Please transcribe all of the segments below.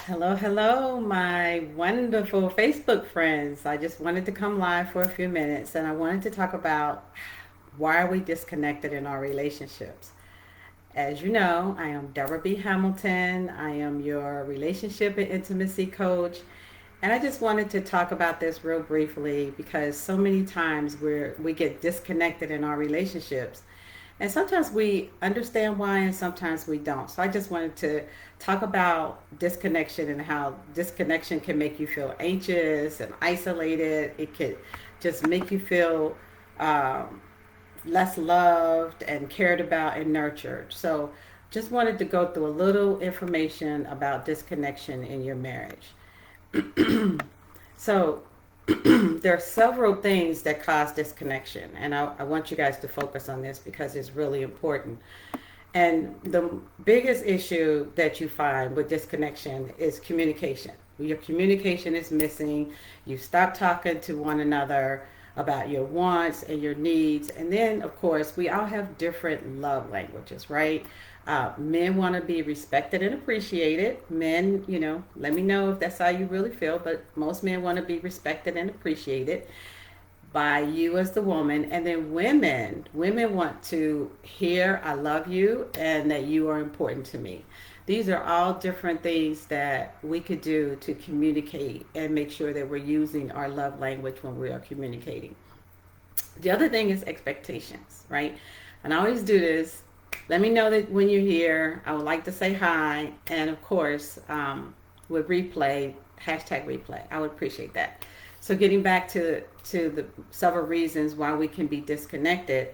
Hello, hello, my wonderful Facebook friends. I just wanted to come live for a few minutes and I wanted to talk about why are we disconnected in our relationships. As you know, I am Deborah B. Hamilton. I am your relationship and intimacy coach. And I just wanted to talk about this real briefly because so many times we get disconnected in our relationships. And sometimes we understand why and sometimes we don't. So I just wanted to talk about disconnection and how disconnection can make you feel anxious and isolated. It could just make you feel um, less loved and cared about and nurtured. So just wanted to go through a little information about disconnection in your marriage. So there are several things that cause disconnection, and I want you guys to focus on this because it's really important. And the biggest issue that you find with disconnection is communication. Your communication is missing. You stop talking to one another about your wants and your needs. And then, of course, we all have different love languages, right? Men want to be respected and appreciated. Men, let me know if that's how you really feel, but most men want to be respected and appreciated by you as the woman. And then women want to hear I love you and that you are important to me. These are all different things that we could do to communicate and make sure that we're using our love language when we are communicating. The other thing is expectations, right? And I always do this. Let me know that when you're here. I would like to say hi, and of course, with replay, hashtag replay. I would appreciate that. So getting back to the several reasons why we can be disconnected,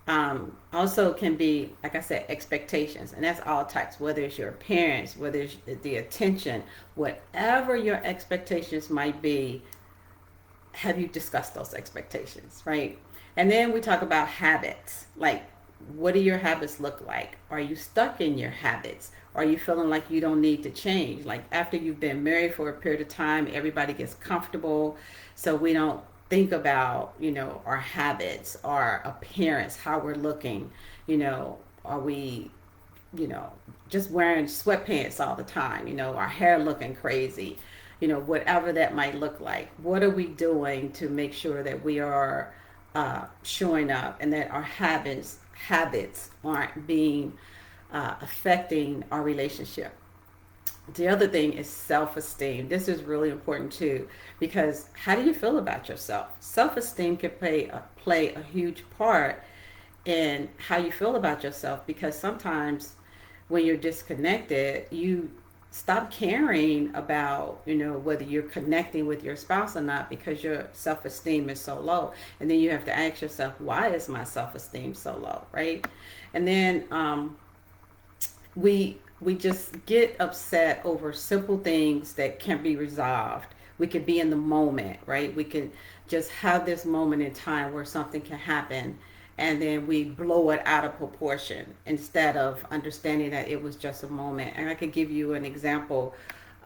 also can be, like I said, expectations, and that's all types. Whether it's your parents, whether it's the attention, whatever your expectations might be, have you discussed those expectations, right? And then we talk about habits, like what do your habits look like? Are you stuck in your habits? Are you feeling like you don't need to change? Like after you've been married for a period of time, everybody gets comfortable. So we don't think about, our habits, our appearance, how we're looking, are we, just wearing sweatpants all the time, our hair looking crazy, whatever that might look like. What are we doing to make sure that we are showing up and that our habits aren't being affecting our relationship? The other thing is self-esteem. This is really important too, because how do you feel about yourself? Self-esteem can play a huge part in how you feel about yourself, because sometimes when you're disconnected, you stop caring about, whether you're connecting with your spouse or not, because your self-esteem is so low. And then you have to ask yourself, why is my self-esteem so low, right? And then we just get upset over simple things that can be resolved. We can be in the moment, right? We can just have this moment in time where something can happen, and then we blow it out of proportion instead of understanding that it was just a moment. And I could give you an example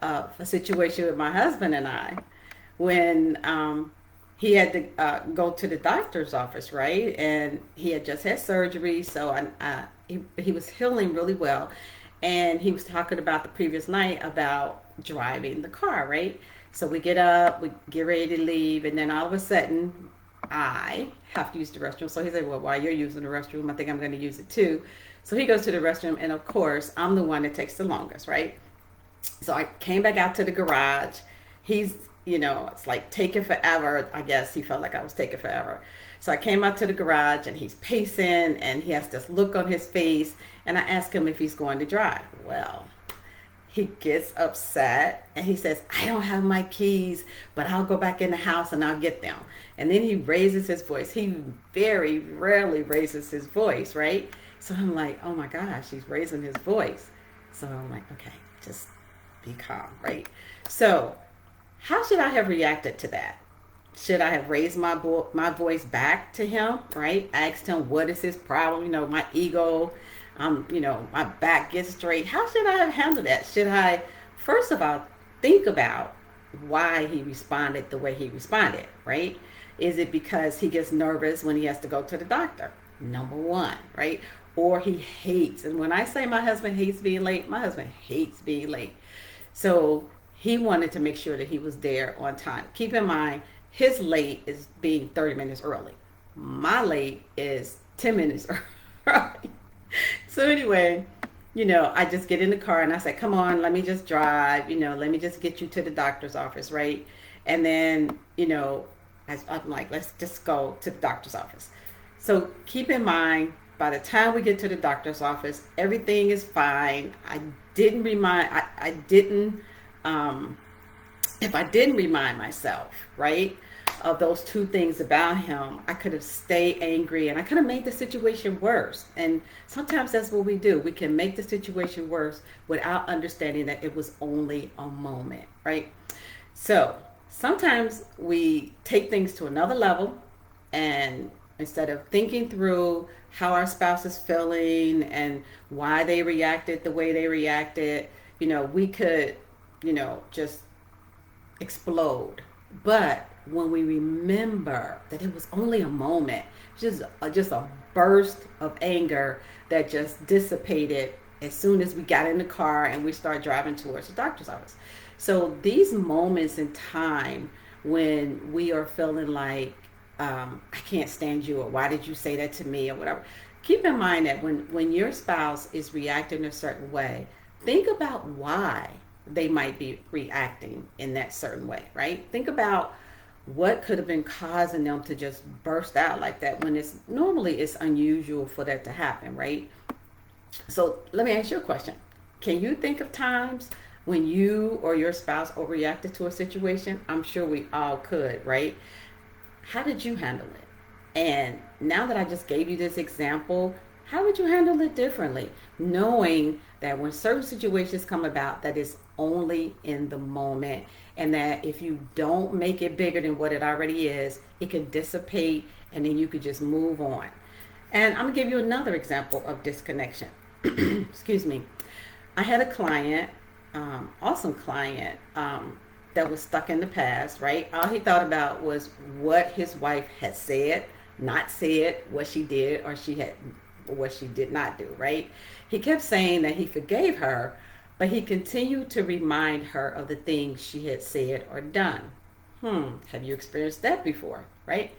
of a situation with my husband and I when he had to go to the doctor's office, right? And he had just had surgery, so he was healing really well. And he was talking about the previous night about driving the car, right? So we get up, we get ready to leave, and then all of a sudden, I have to use the restroom. So he said, well, while you're using the restroom, I think I'm going to use it too. So he goes to the restroom, and of course, I'm the one that takes the longest, right? So I came back out to the garage. He's, it's like taking forever. I guess he felt like I was taking forever. So I came out to the garage and he's pacing and he has this look on his face. And I asked him if he's going to drive. Well, he gets upset and he says, I don't have my keys, but I'll go back in the house and I'll get them. And then he raises his voice. He very rarely raises his voice, right? So I'm like, oh my gosh, he's raising his voice. So I'm like, okay, just be calm, right? So how should I have reacted to that? Should I have raised my voice back to him, right? Asked him what is his problem? My ego, my back gets straight. How should I have handled that? Should I, first of all, think about why he responded the way he responded, right? Is it because he gets nervous when he has to go to the doctor? Number one, right? Or he hates, and when I say my husband hates being late, my husband hates being late. So he wanted to make sure that he was there on time. Keep in mind, his late is being 30 minutes early. My late is 10 minutes early. So anyway, I just get in the car and I say, come on, let me just drive, let me just get you to the doctor's office, right? And then, I'm like, let's just go to the doctor's office. So keep in mind, by the time we get to the doctor's office, everything is fine. I didn't, um, if I didn't remind myself, right, of those two things about him, I could have stayed angry and I could have made the situation worse. And sometimes that's what we do. We can make the situation worse without understanding that it was only a moment, right? So sometimes we take things to another level, and instead of thinking through how our spouse is feeling and why they reacted the way they reacted, we could, just explode. But when we remember that it was only a moment, just a burst of anger that just dissipated as soon as we got in the car and we started driving towards the doctor's office. So these moments in time when we are feeling like, I can't stand you, or why did you say that to me, or whatever, keep in mind that when your spouse is reacting a certain way, think about why they might be reacting in that certain way, right? Think about what could have been causing them to just burst out like that when it's unusual for that to happen, right? So let me ask you a question. Can you think of times when you or your spouse overreacted to a situation? I'm sure we all could, right? How did you handle it? And now that I just gave you this example, how would you handle it differently? Knowing that when certain situations come about, that is only in the moment, and that if you don't make it bigger than what it already is, it can dissipate and then you could just move on. And I'm gonna give you another example of disconnection. Excuse me. I had a client, awesome client, that was stuck in the past, right? All he thought about was what his wife had said, not said, what she did or what she did not do, right? He kept saying that he forgave her, but he continued to remind her of the things she had said or done. Have you experienced that before, right?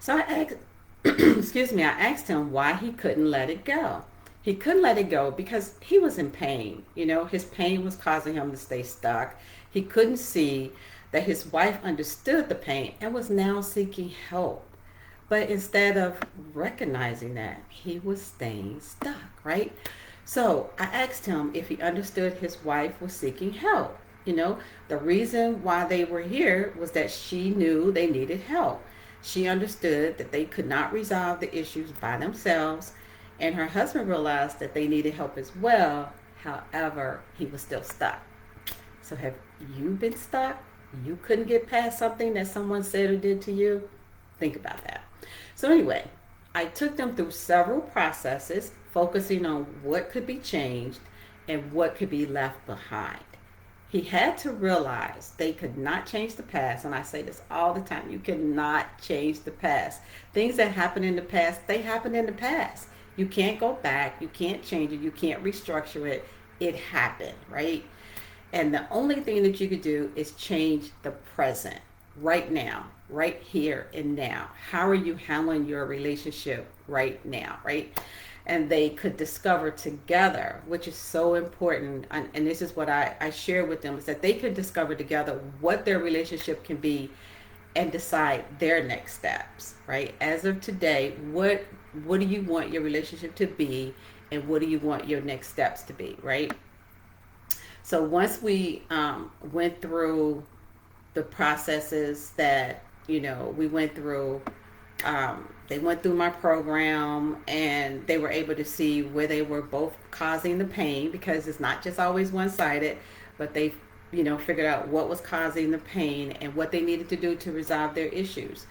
So I asked, excuse me, I asked him why he couldn't let it go. He couldn't let it go because he was in pain. His pain was causing him to stay stuck. He couldn't see that his wife understood the pain and was now seeking help. But instead of recognizing that, he was staying stuck, right? So I asked him if he understood his wife was seeking help. The reason why they were here was that she knew they needed help. She understood that they could not resolve the issues by themselves, and her husband realized that they needed help as well. However, he was still stuck. So have you been stuck? You couldn't get past something that someone said or did to you? Think about that. So anyway, I took them through several processes, focusing on what could be changed and what could be left behind. He had to realize they could not change the past, and I say this all the time, you cannot change the past. Things that happened in the past, they happened in the past. You can't go back, you can't change it, you can't restructure it. It happened, right? And the only thing that you could do is change the present, right now, right here and now. How are you handling your relationship right now, right? And they could discover together, which is so important. And this is what I share with them, is that they could discover together what their relationship can be and decide their next steps, right? As of today, what do you want your relationship to be, and what do you want your next steps to be, right? So once we went through the processes that we went through, they went through my program, and they were able to see where they were both causing the pain, because it's not just always one-sided, but they figured out what was causing the pain and what they needed to do to resolve their issues.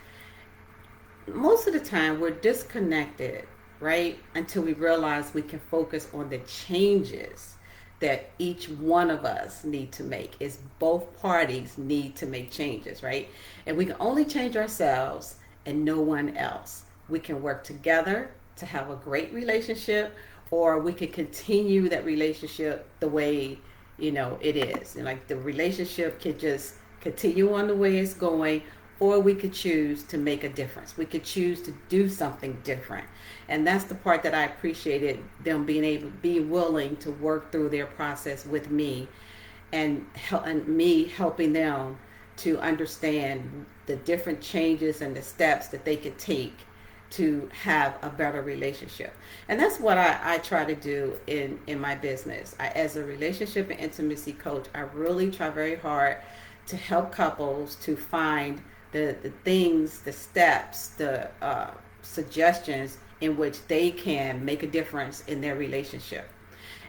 Most of the time we're disconnected, right, until we realize we can focus on the changes that each one of us need to make. Is both parties need to make changes, right? And we can only change ourselves and no one else. We can work together to have a great relationship, or we can continue that relationship the way it is. And like the relationship can just continue on the way it's going, or we could choose to make a difference. We could choose to do something different. And that's the part that I appreciated, them being willing to work through their process with me, and me helping them to understand the different changes and the steps that they could take to have a better relationship. And that's what I try to do in my business. As a relationship and intimacy coach, I really try very hard to help couples to find the things, the steps, the suggestions in which they can make a difference in their relationship.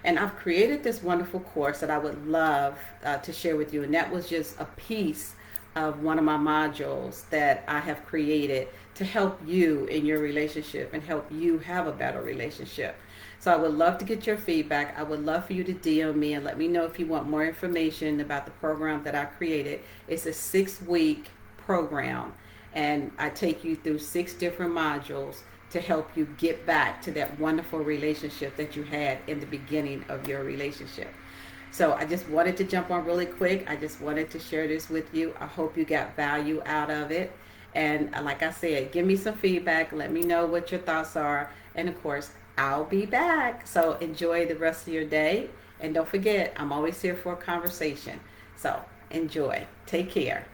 And I've created this wonderful course that I would love to share with you. And that was just a piece of one of my modules that I have created to help you in your relationship and help you have a better relationship. So I would love to get your feedback. I would love for you to DM me and let me know if you want more information about the program that I created. It's a 6-week program, and I take you through 6 different modules to help you get back to that wonderful relationship that you had in the beginning of your relationship. So I just wanted to jump on really quick. I just wanted to share this with you. I hope you got value out of it. And like I said, give me some feedback. Let me know what your thoughts are. And of course, I'll be back. So enjoy the rest of your day. And don't forget, I'm always here for a conversation. So enjoy. Take care.